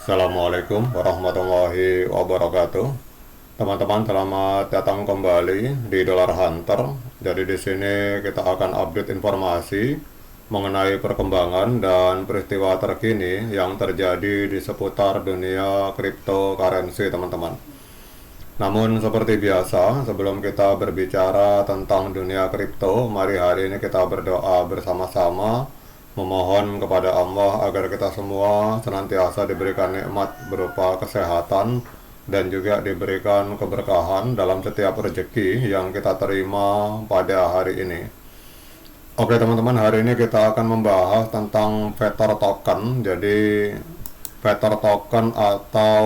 Assalamualaikum warahmatullahi wabarakatuh. Teman-teman, selamat datang kembali di Dollar Hunter. Jadi di sini kita akan update informasi mengenai perkembangan dan peristiwa terkini yang terjadi di seputar dunia cryptocurrency, teman-teman. Namun seperti biasa, sebelum kita berbicara tentang dunia kripto, mari hari ini kita berdoa bersama-sama memohon kepada Allah agar kita semua senantiasa diberikan nikmat berupa kesehatan dan juga diberikan keberkahan dalam setiap rezeki yang kita terima pada hari ini. Oke teman-teman, hari ini kita akan membahas tentang Fetter Token. Jadi Fetter Token atau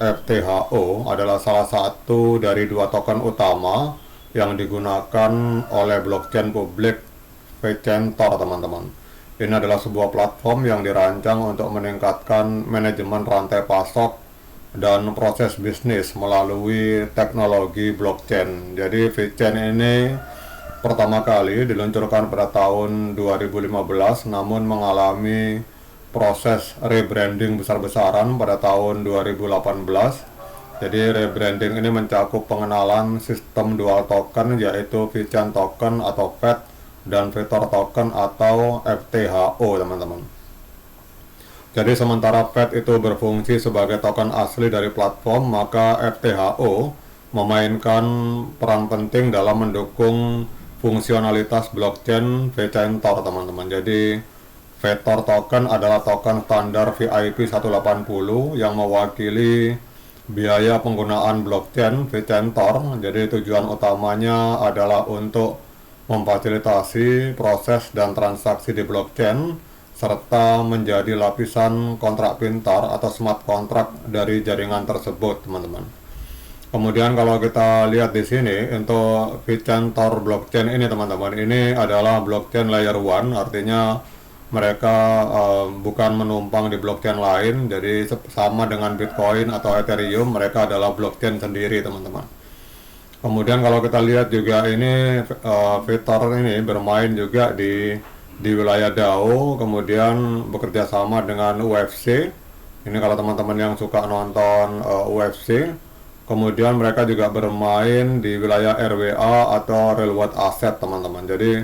FTHO adalah salah satu dari dua token utama yang digunakan oleh blockchain publik Vcentor, teman-teman. Ini adalah sebuah platform yang dirancang untuk meningkatkan manajemen rantai pasok dan proses bisnis melalui teknologi blockchain. Jadi VeChain ini pertama kali diluncurkan pada tahun 2015, namun mengalami proses rebranding besar-besaran pada tahun 2018. Jadi rebranding ini mencakup pengenalan sistem dual token, yaitu VeChain Token atau VET dan Fetter Token atau FTHO, teman-teman. Jadi sementara VET itu berfungsi sebagai token asli dari platform, maka FTHO memainkan peran penting dalam mendukung fungsionalitas blockchain Vcentor, teman-teman. Jadi Fetter Token adalah token standar VIP 180 yang mewakili biaya penggunaan blockchain Vcentor. Jadi tujuan utamanya adalah untuk memfasilitasi proses dan transaksi di blockchain serta menjadi lapisan kontrak pintar atau smart contract dari jaringan tersebut, teman-teman. Kemudian kalau kita lihat di sini untuk Vcentor blockchain ini, teman-teman, ini adalah blockchain layer 1, artinya mereka bukan menumpang di blockchain lain. Jadi sama dengan Bitcoin atau Ethereum, mereka adalah blockchain sendiri, teman-teman. Kemudian kalau kita lihat juga ini Fetter ini bermain juga di wilayah DAO, kemudian bekerja sama dengan UFC. Ini kalau teman-teman yang suka nonton UFC. Kemudian mereka juga bermain di wilayah RWA atau Real World Asset, teman-teman. Jadi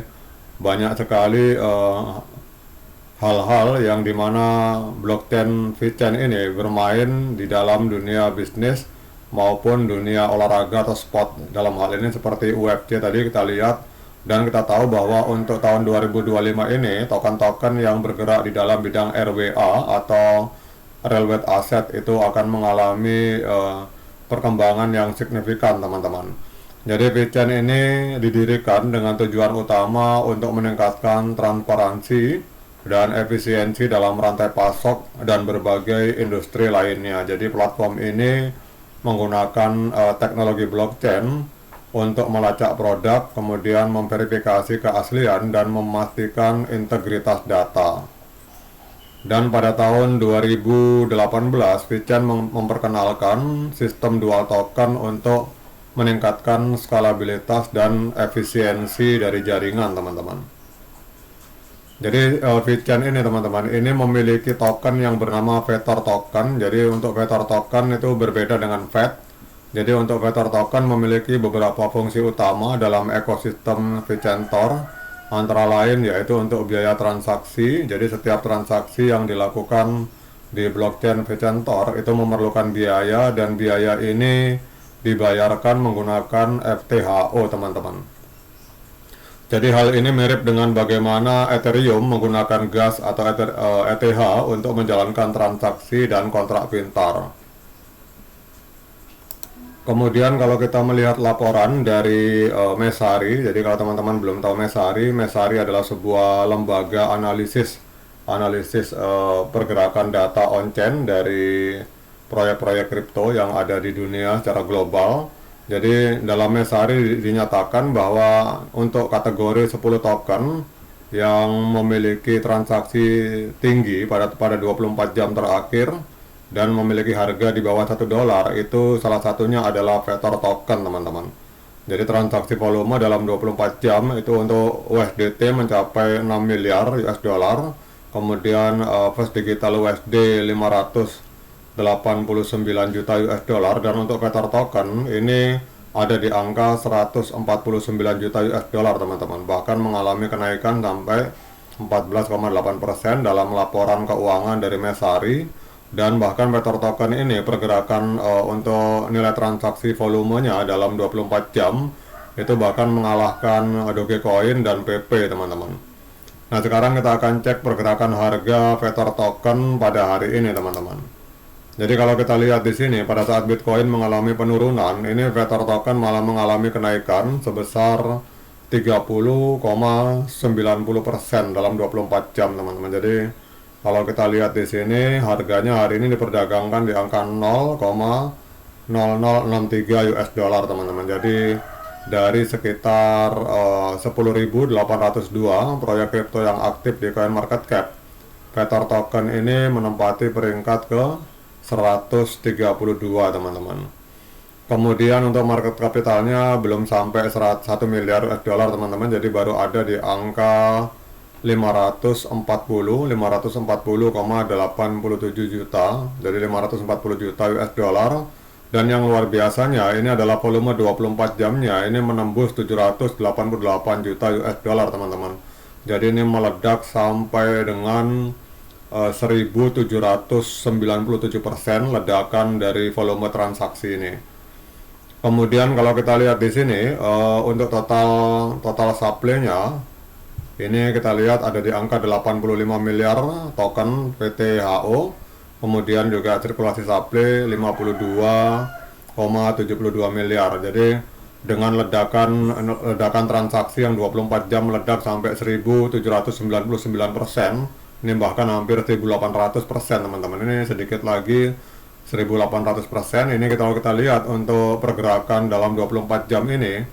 banyak sekali hal-hal yang dimana blockchain VeChain ini bermain di dalam dunia bisnis maupun dunia olahraga atau sport. Dalam hal ini seperti UFC tadi kita lihat, dan kita tahu bahwa untuk tahun 2025 ini token-token yang bergerak di dalam bidang RWA atau Real World Asset itu akan mengalami perkembangan yang signifikan, teman-teman. Jadi VeChain ini didirikan dengan tujuan utama untuk meningkatkan transparansi dan efisiensi dalam rantai pasok dan berbagai industri lainnya. Jadi platform ini menggunakan teknologi blockchain untuk melacak produk, kemudian memverifikasi keaslian dan memastikan integritas data. Dan pada tahun 2018, VeChain memperkenalkan sistem dual token untuk meningkatkan skalabilitas dan efisiensi dari jaringan, teman-teman. Jadi VeChain ini, teman-teman, ini memiliki token yang bernama Fetter Token. Jadi untuk Fetter Token itu berbeda dengan VET. Jadi untuk Fetter Token memiliki beberapa fungsi utama dalam ekosistem Vcentor, antara lain yaitu untuk biaya transaksi. Jadi setiap transaksi yang dilakukan di blockchain Vcentor itu memerlukan biaya, dan biaya ini dibayarkan menggunakan FTHO, teman-teman. Jadi hal ini mirip dengan bagaimana Ethereum menggunakan gas atau ETH untuk menjalankan transaksi dan kontrak pintar. Kemudian kalau kita melihat laporan dari Messari, jadi kalau teman-teman belum tahu Messari adalah sebuah lembaga analisis pergerakan data on-chain dari proyek-proyek kripto yang ada di dunia secara global. Jadi dalam Messari dinyatakan bahwa untuk kategori 10 token yang memiliki transaksi tinggi pada 24 jam terakhir dan memiliki harga di bawah $1, itu salah satunya adalah Fetter Token, teman-teman. Jadi transaksi volume dalam 24 jam itu untuk USDT mencapai 6 miliar US dollar, kemudian First Digital USD 500 89 juta US dollar, dan untuk Vettor token ini ada di angka 149 juta US dollar teman-teman, bahkan mengalami kenaikan sampai 14,8% dalam laporan keuangan dari Messari. Dan bahkan Vettor token ini pergerakan untuk nilai transaksi volumenya dalam 24 jam itu bahkan mengalahkan Dogecoin dan PP teman-teman. Nah, sekarang kita akan cek pergerakan harga Vettor token pada hari ini teman-teman. Jadi kalau kita lihat di sini, pada saat Bitcoin mengalami penurunan, ini Vettor token malah mengalami kenaikan sebesar 30,90% dalam 24 jam teman-teman. Jadi kalau kita lihat di sini, harganya hari ini diperdagangkan di angka 0,0063 US dollar teman-teman. Jadi dari sekitar 10.802 proyek kripto yang aktif di CoinMarketCap, Vettor token ini menempati peringkat ke 132 teman-teman. Kemudian untuk market kapitalnya belum sampai 1 miliar US dollar teman-teman, jadi baru ada di angka 540,87 juta, jadi 540 juta US dollar. Dan yang luar biasanya ini adalah volume 24 jamnya ini menembus 788 juta US dollar teman-teman. Jadi ini meledak sampai dengan 1797% ledakan dari volume transaksi ini. Kemudian kalau kita lihat di sini untuk total supply-nya ini kita lihat ada di angka 85 miliar token PTHO. Kemudian juga sirkulasi supply 52,72 miliar. Jadi dengan ledakan transaksi yang 24 jam meledak sampai 1799%, ini bahkan hampir 1800% teman-teman. Ini sedikit lagi 1800%. Ini kalau kita lihat untuk pergerakan dalam 24 jam ini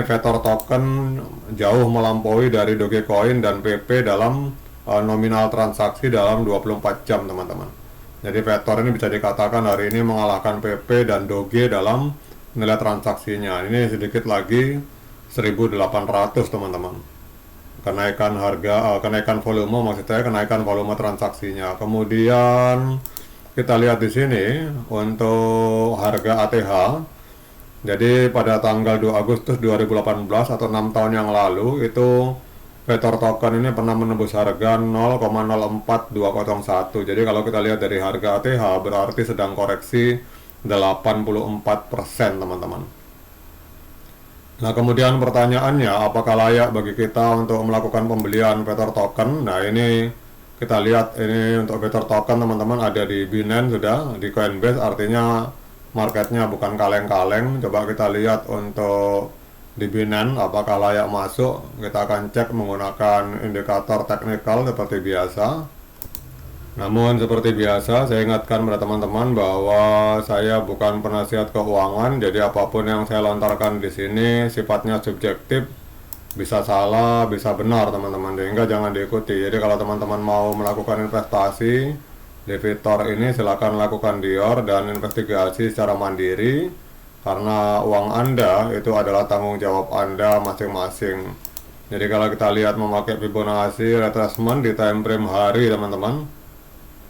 Vettor token jauh melampaui dari Dogecoin dan PP dalam nominal transaksi dalam 24 jam teman-teman. Jadi Vettor ini bisa dikatakan hari ini mengalahkan PP dan Doge dalam nilai transaksinya. Ini sedikit lagi 1.800 teman-teman. Kenaikan harga, kenaikan volume, maksud saya kenaikan volume transaksinya. Kemudian kita lihat di sini untuk harga ATH. Jadi pada tanggal 2 Agustus 2018 atau 6 tahun yang lalu itu Vettor token ini pernah menembus harga 0,04201. Jadi kalau kita lihat dari harga ATH berarti sedang koreksi 84% teman-teman. Nah, kemudian pertanyaannya, apakah layak bagi kita untuk melakukan pembelian Vettor token? Nah, ini kita lihat ini untuk Vettor token teman-teman ada di Binance sudah, di Coinbase, artinya marketnya bukan kaleng-kaleng. Coba kita lihat untuk di Binance apakah layak masuk. Kita akan cek menggunakan indikator teknikal seperti biasa. Namun seperti biasa saya ingatkan pada teman-teman bahwa saya bukan penasihat keuangan, jadi apapun yang saya lontarkan di sini sifatnya subjektif, bisa salah, bisa benar teman-teman, sehingga jangan diikuti. Jadi kalau teman-teman mau melakukan investasi di Vettor ini silakan lakukan dior dan investigasi secara mandiri, karena uang Anda itu adalah tanggung jawab Anda masing-masing. Jadi kalau kita lihat memakai Fibonacci retracement di time frame hari teman-teman,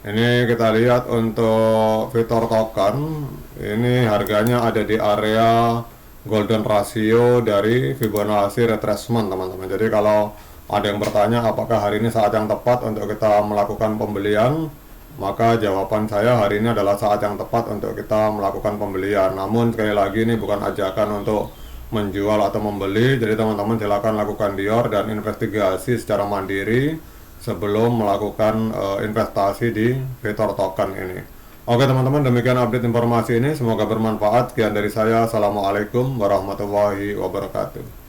ini kita lihat untuk Vettor token ini harganya ada di area golden ratio dari Fibonacci retracement teman-teman. Jadi kalau ada yang bertanya apakah hari ini saat yang tepat untuk kita melakukan pembelian, maka jawaban saya hari ini adalah saat yang tepat untuk kita melakukan pembelian. Namun sekali lagi ini bukan ajakan untuk menjual atau membeli. Jadi teman-teman silakan lakukan dior dan investigasi secara mandiri sebelum melakukan investasi di Vettor token ini. Oke teman-teman, demikian update informasi ini, semoga bermanfaat. Sekian dari saya, assalamualaikum warahmatullahi wabarakatuh.